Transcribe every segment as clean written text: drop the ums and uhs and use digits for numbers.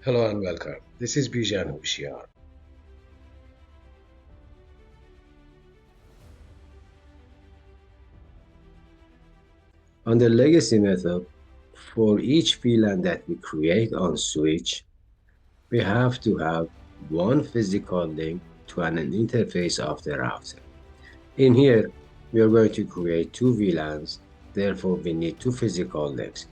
Hello and welcome. This is Bijan Hushiar. On the legacy method, for each VLAN that we create on switch, we have to have one physical link to an interface of the router. In here, we are going to create two VLANs, therefore we need two physical links.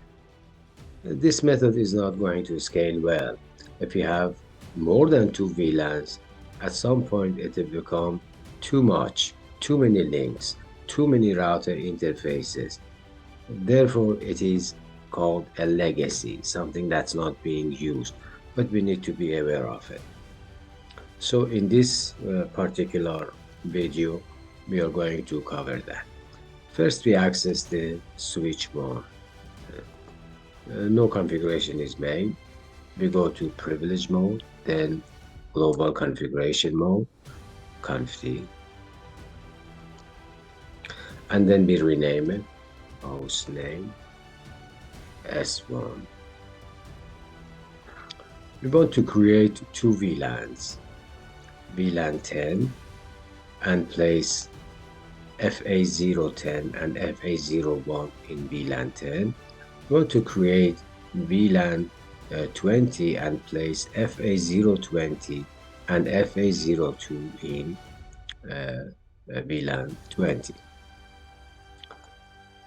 This method is not going to scale well. If you have more than two VLANs, at some point it will become too much, too many links, too many router interfaces. Therefore, it is called a legacy, something that's not being used, but we need to be aware of it. So in this particular video, we are going to cover that. First, we access the switch mode. No configuration is made. We go to privilege mode, then global configuration mode, conf, and then we rename it, host name, S1. We want to create two VLANs, VLAN 10, and place FA010 and FA01 in VLAN 10. We want to create VLAN 20 and place FA020 and FA02 in VLAN 20.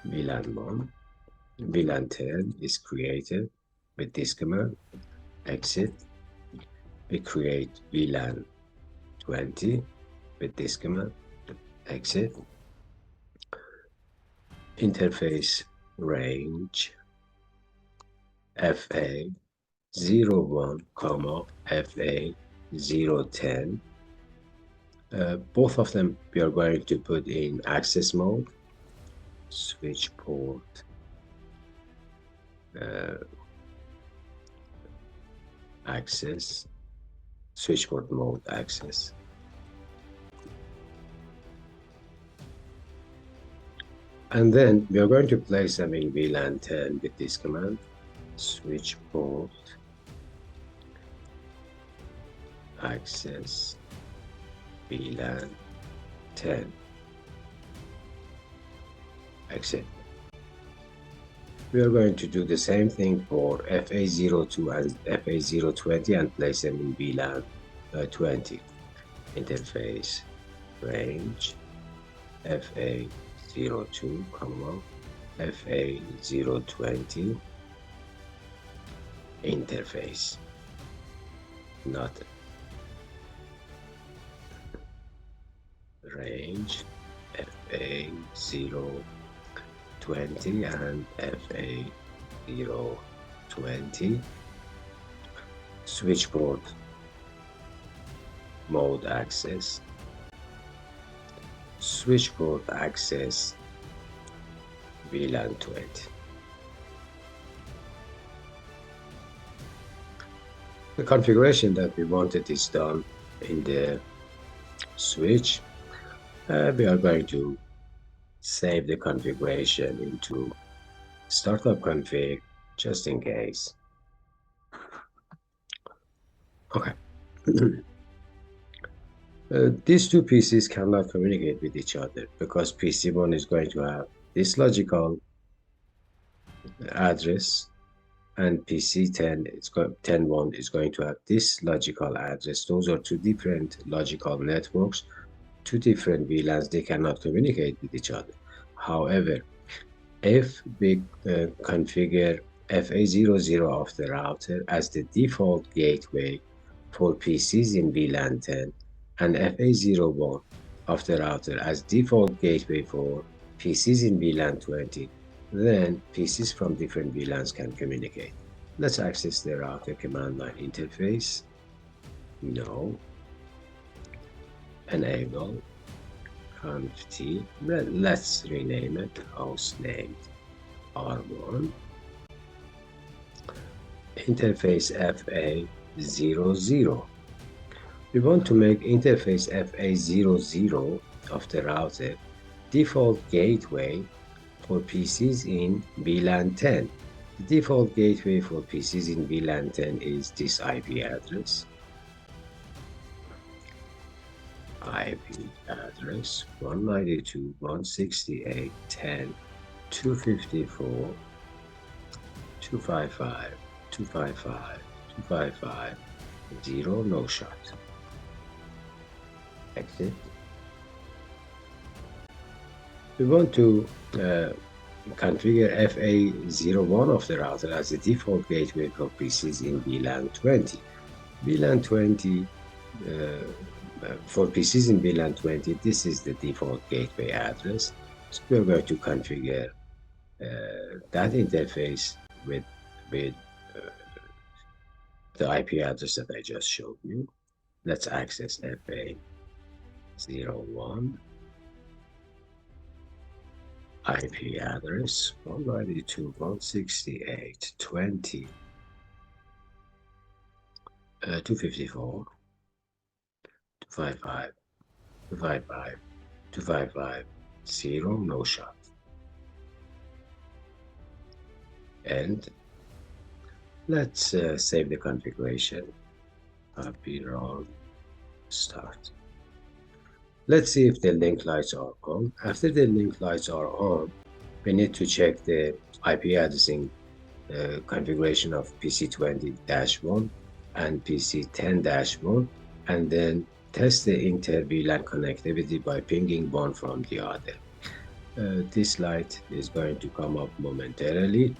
VLAN 1, VLAN 10 is created with this command, exit. We create VLAN 20 with this command, exit. Interface range FA01, FA010. Both of them we are going to put in access mode, switch port access, switch port mode access. And then we are going to place them in VLAN 10 with this command, switch port access VLAN 10, exit. We are going to do the same thing for FA02 and FA020 and place them in VLAN 20. Interface range FA02, FA020, interface, nothing. Range FA020 and FA020, switch port mode access, switch port access VLAN 20. The configuration that we wanted is done in the switch. We are going to save the configuration into startup config just in case. Okay. These two PCs cannot communicate with each other because PC1 is going to have this logical address and PC10 10.1 is going to have this logical address. Those are two different logical networks, two different VLANs. They cannot communicate with each other. However, if we configure FA00 of the router as the default gateway for PCs in VLAN 10 and FA01 of the router as default gateway for PCs in VLAN 20, then PCs from different VLANs can communicate. Let's access the router command line interface. No. Enable. Conf, let's rename it host name R1. Interface FA00. We want to make interface FA00 of the router default gateway for PCs in VLAN 10. The default gateway for PCs in VLAN 10 is this IP address. IP address 192.168.10.254, 255, 255, 255, 0, no shot. Exit. We want to configure FA01 of the router as the default gateway for PCs in VLAN 20. VLAN 20, for PCs in VLAN 20, this is the default gateway address. So we're going to configure that interface with the IP address that I just showed you. Let's access FA01. IP address 192.168.20. 254, 255, 255, 255, 0, no shot. And let's save the configuration. Copy, run, start. Let's see if the link lights are on. After the link lights are on, we need to check the IP addressing configuration of PC20-1 and PC10-1, and then test the inter-VLAN connectivity by pinging one from the other. This light is going to come up momentarily.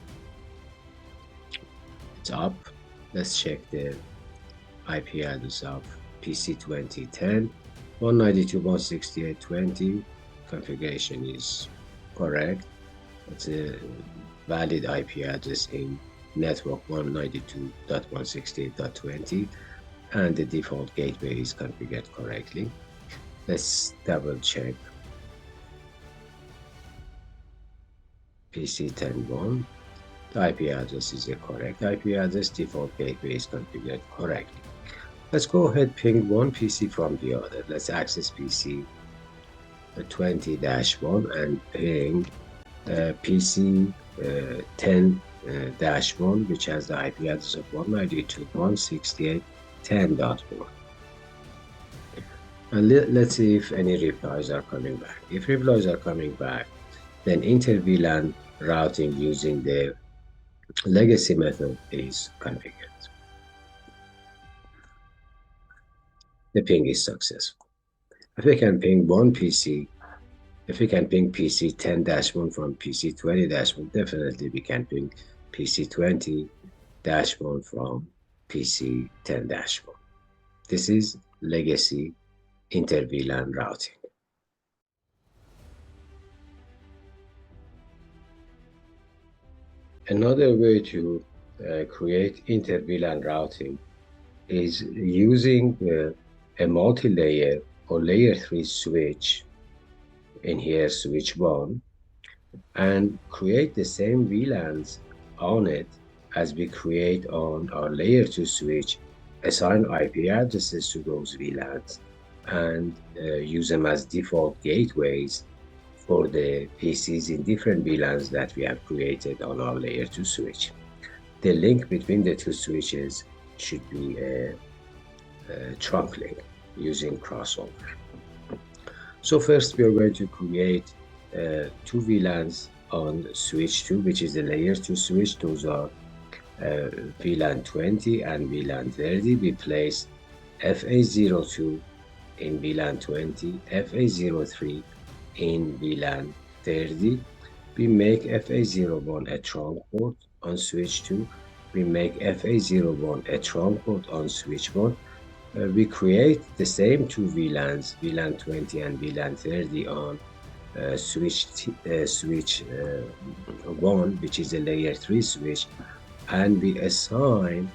It's up. Let's check the IP address of PC2010. 192.168.20 configuration is correct. It's a valid IP address in network 192.168.20, and the default gateway is configured correctly. Let's double check PC10.1. The IP address is a correct IP address. Default gateway is configured correctly. Let's go ahead, ping one PC from the other. Let's access PC 20-1 and ping PC 10-1, which has the IP address of 192.168.10.1. And let's see if any replies are coming back. If replies are coming back, then inter-VLAN routing using the legacy method is configured. The ping is successful. If we can ping one PC, if we can ping PC 10-1 from PC 20-1, definitely we can ping PC 20-1 from PC 10-1. This is legacy inter-VLAN routing. Another way to create inter-VLAN routing is using a multi-layer or layer 3 switch, in here switch 1, and create the same VLANs on it as we create on our layer 2 switch, assign IP addresses to those VLANs, and use them as default gateways for the PCs in different VLANs that we have created on our layer 2 switch. The link between the two switches should be a trunk link using crossover. So first we are going to create two VLANs on switch 2, which is the layer 2 switch. Those are VLAN 20 and VLAN 30. We place FA02 in VLAN 20, FA03 in VLAN 30. We make FA01 a trunk port on switch 2. We make FA01 a trunk port on switch 1. We create the same two VLANs, VLAN 20 and VLAN 30 on switch 1, which is a layer 3 switch, and we assign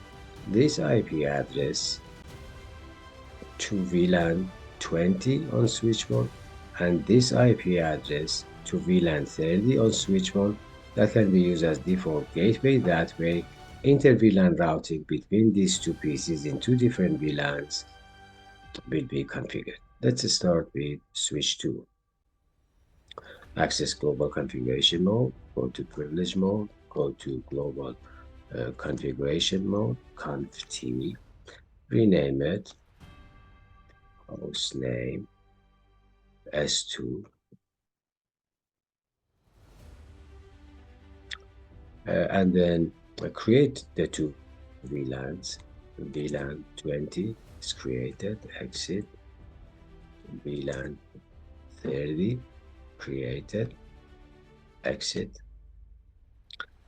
this IP address to VLAN 20 on switch 1 and this IP address to VLAN 30 on switch 1. That can be used as default gateway. That way, inter-VLAN routing between these two PCs in two different VLANs will be configured. Let's start with switch 2. Access global configuration mode, go to privilege mode, go to global configuration mode, conf-t, rename it, host name, S2, and then create the two VLANs. VLAN 20 is created, exit. VLAN 30 created, exit.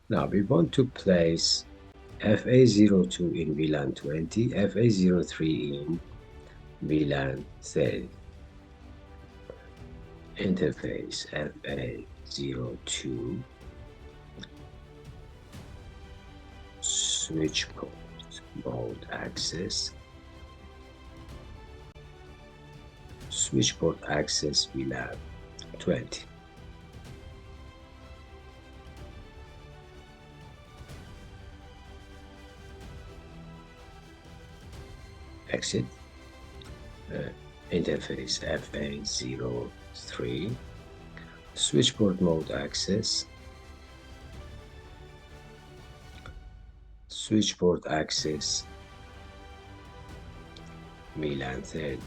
Now we want to place FA02 in VLAN 20, FA03 in VLAN 30. Interface FA02, switch port mode access, switch port access VLAN 20. Exit. Interface FA03, switch port mode access, switch port access VLAN 30.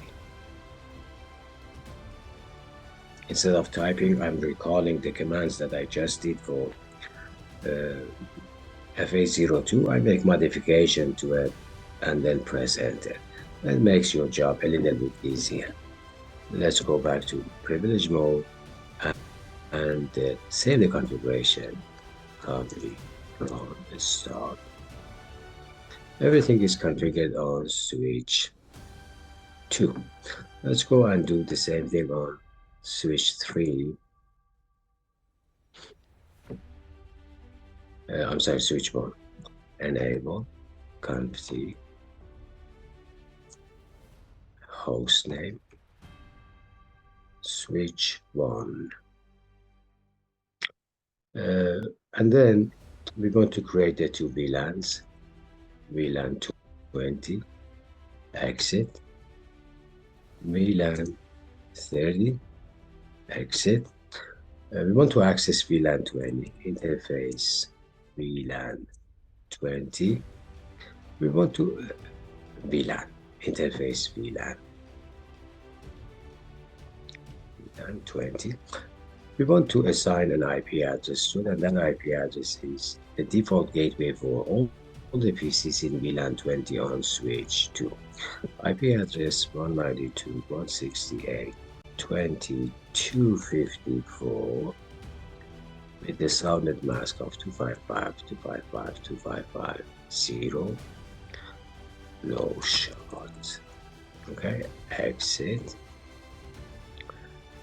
Instead of typing, I'm recalling the commands that I just did for FA02. I make modification to it and then press enter. That makes your job a little bit easier. Let's go back to privilege mode and save the configuration. Copy from the start. Everything is configured on switch 2. Let's go and do the same thing on switch 3. I'm sorry, switch 1. Enable, conf-t, host name, switch 1. And then we're going to create the two VLANs. VLAN 20, exit. VLAN 30, exit. We want to access VLAN 20, interface VLAN 20. We want to VLAN, interface VLAN 20. We want to assign an IP address to it, and that IP address is the default gateway for all the PCs in VLAN 20 on switch 2. IP address 192.168.2254 with the subnet mask of 255.255.255.0. No shot. Okay, exit.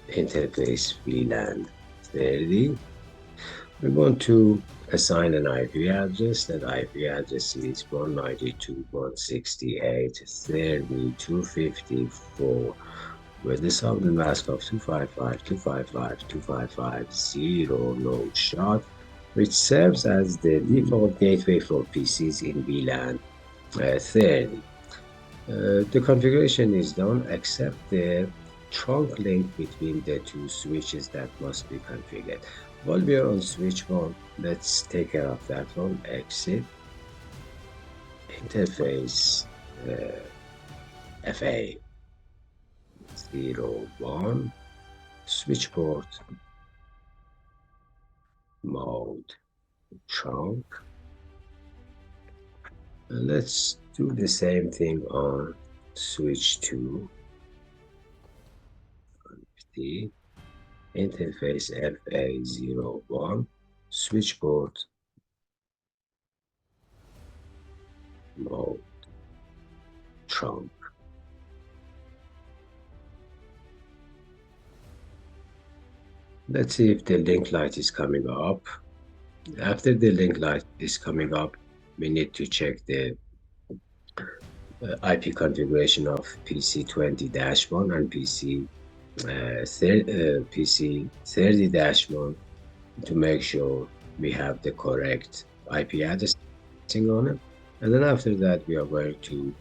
Interface VLAN 30. We want to assign an IP address. That IP address is 192.168.30.254 with the subnet mask of 255.255.255.0 no shot, which serves as the default gateway for PCs in VLAN 30. The configuration is done except the trunk link between the two switches that must be configured. While we are on switch 1, let's take care of that one. Exit. Interface FA01, switch port mode trunk. Let's do the same thing on switch 2. The interface FA01, switch port mode trunk. Let's see if the link light is coming up. After the link light is coming up, we need to check the IP configuration of PC20-1 and PC30-1 to make sure we have the correct IP addressing on it. And then after that, we are going to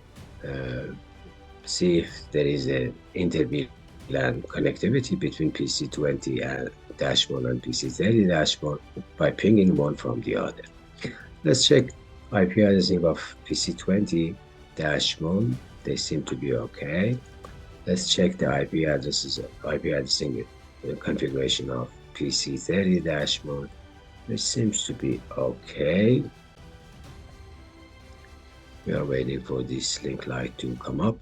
see if there is an inter-VLAN connectivity between PC20 and -1 and PC30-1 by pinging one from the other. Let's check IP addressing of PC20-1. They seem to be okay. Let's check the IP addressing configuration of PC30-1. It seems to be okay. We are waiting for this link light to come up.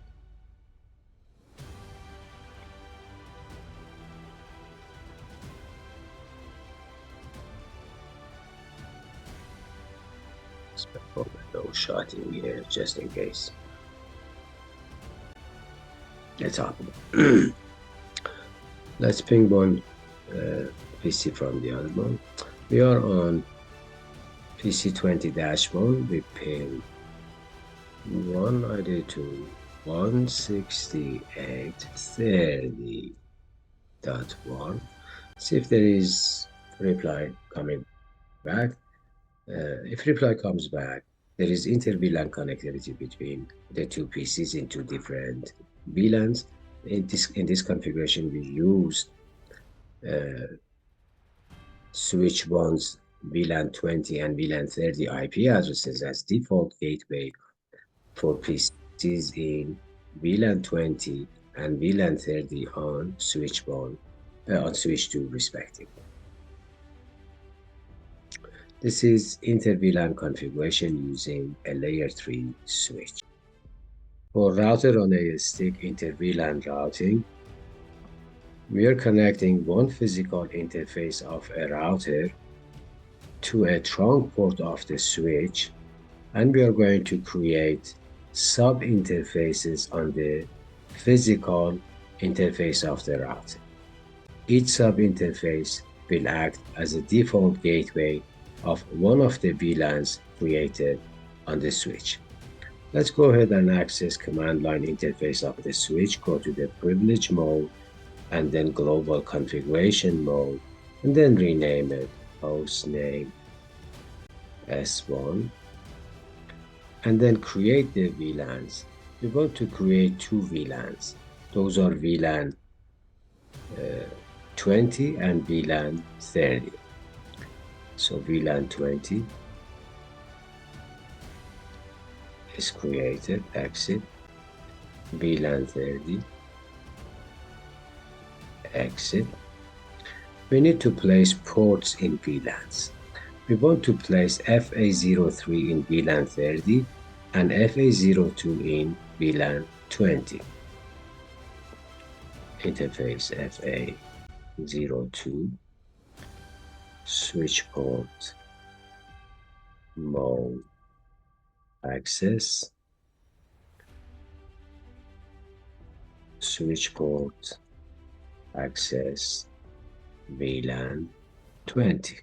Let's put a low shot in here just in case. Let's open. Let's ping one PC from the other one. We are on PC20-1. We ping 192.168.30.1. See if there is reply coming back. If reply comes back, there is inter-VLAN connectivity between the two PCs in two different VLANs. In this configuration, we used switch 1's VLAN 20 and VLAN 30 IP addresses as default gateway for PCs in VLAN 20 and VLAN 30 on switch 1, on switch 2 respectively. This is inter-VLAN configuration using a layer 3 switch. For router on a stick inter-VLAN routing, we are connecting one physical interface of a router to a trunk port of the switch, and we are going to create sub-interfaces on the physical interface of the router. Each sub-interface will act as a default gateway of one of the VLANs created on the switch. Let's go ahead and access command line interface of the switch. Go to the privilege mode and then global configuration mode, and then rename it host name S1, and then create the VLANs. We want to create two VLANs. Those are VLAN 20 and VLAN 30. So VLAN 20 is created, exit. VLAN 30, exit. We need to place ports in VLANs. We want to place FA03 in VLAN 30 and FA02 in VLAN 20. Interface FA02, switch port, mode, access, switch port, access, VLAN 20.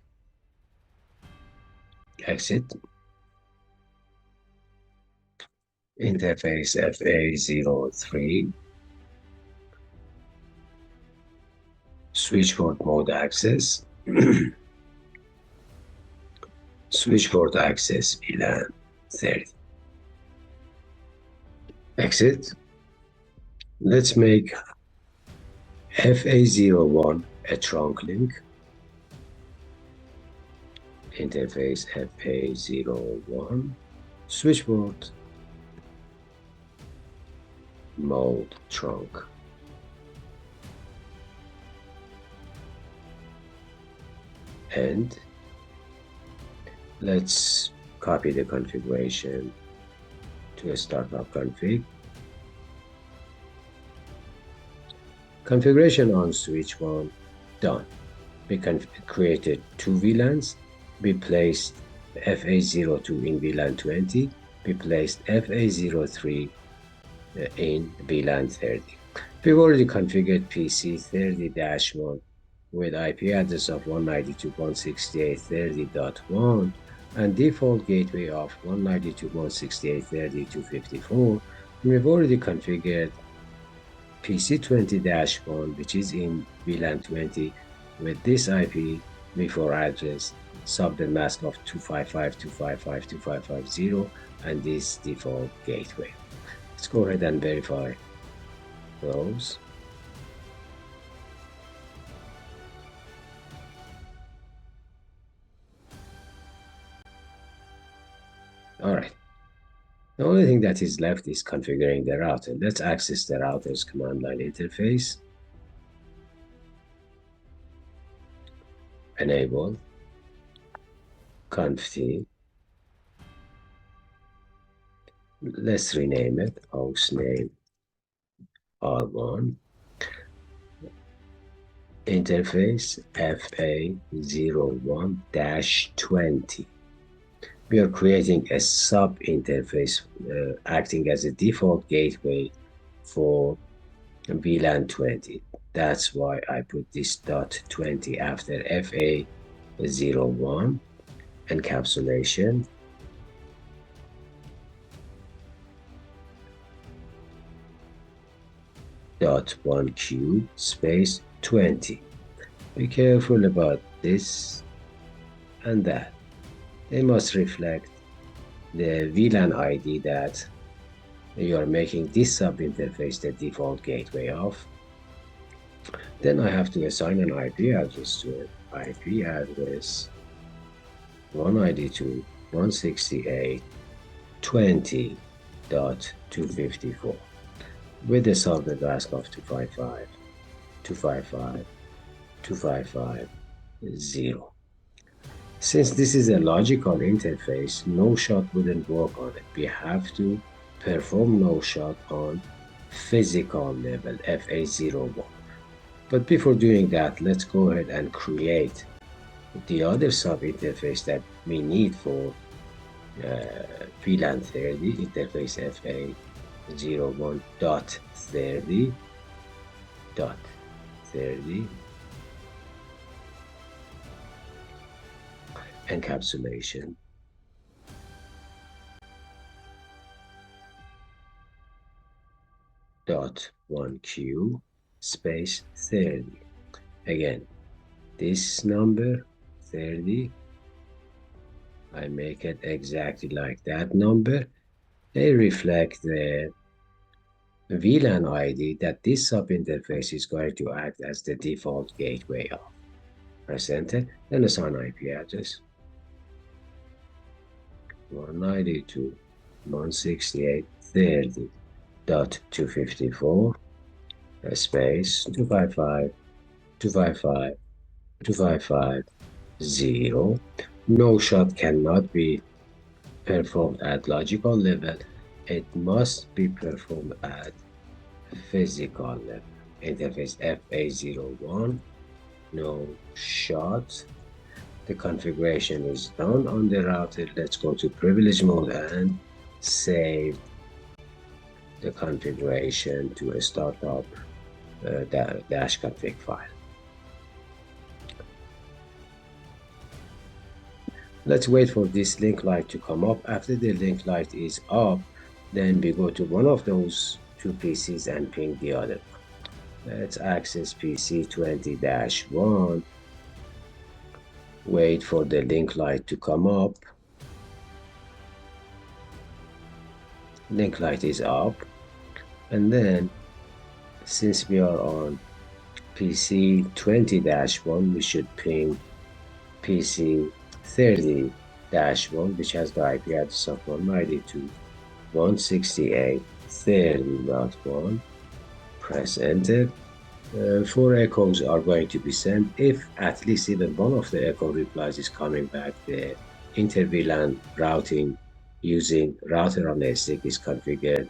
Exit. Interface FA03, switch port mode access, switch port access VLAN 30. Exit. Let's make FA01 a trunk link. Interface FA01, switch port, mode trunk. And let's copy the configuration to a startup config. Configuration on switch 1 done. We created two VLANs. We placed FA02 in VLAN 20. We placed FA03 in VLAN 30. We've already configured PC30-1 with IP address of 192.168.30.1 and default gateway of 192.168.30.254. We've already configured PC20-1, which is in VLAN 20, with this IPv4 address, subnet mask of 255.255.255.0, and this default gateway. Let's go ahead and verify those. All right. The only thing that is left is configuring the router. Let's access the router's command line interface. Enable conft. Let's rename it hostname R1. Interface FA01-20. We are creating a sub interface acting as a default gateway for VLAN 20. That's why I put this .20 after FA01 encapsulation. .1Q space 20. Be careful about this and that. They must reflect the VLAN ID that you are making this sub-interface the default gateway of. Then I have to assign an IP address to it. IP address 192.168.20.254 with a subnet mask of 255.255.255.0. Since this is a logical interface, no shot wouldn't work on it. We have to perform no shot on physical level FA01. But before doing that, let's go ahead and create the other sub interface that we need for VLAN 30, interface FA01.30.30 encapsulation .1Q space 30. Again, this number 30, I make it exactly like that number. They reflect the VLAN ID that this sub-interface is going to act as the default gateway of. Press enter, then assign IP address 192.168.30.254 space 255.255.255.0. No shot cannot be performed at logical level. It must be performed at physical level. Interface FA01, no shot. The configuration is done on the router. Let's go to privilege mode and save the configuration to a startup dash config file. Let's wait for this link light to come up. After the link light is up, then we go to one of those two PCs and ping the other one. Let's access PC 20-1. Wait for the link light to come up. Link light is up. And then, since we are on PC 20-1, we should ping PC 30-1, which has the IP address of 192.168.30.1. Press enter. 4 echoes are going to be sent. If at least even one of the echo replies is coming back, the inter-VLAN routing using router on a stick is configured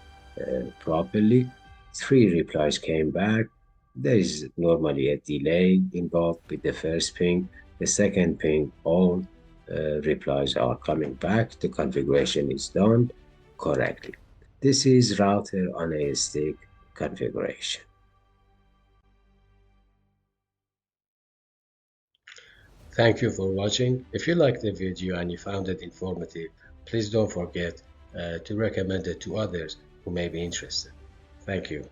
properly. 3 replies came back. There is normally a delay involved with the first ping. The second ping, all replies are coming back. The configuration is done correctly. This is router on a stick configuration. Thank you for watching. If you liked the video and you found it informative, please don't forget to recommend it to others who may be interested. Thank you.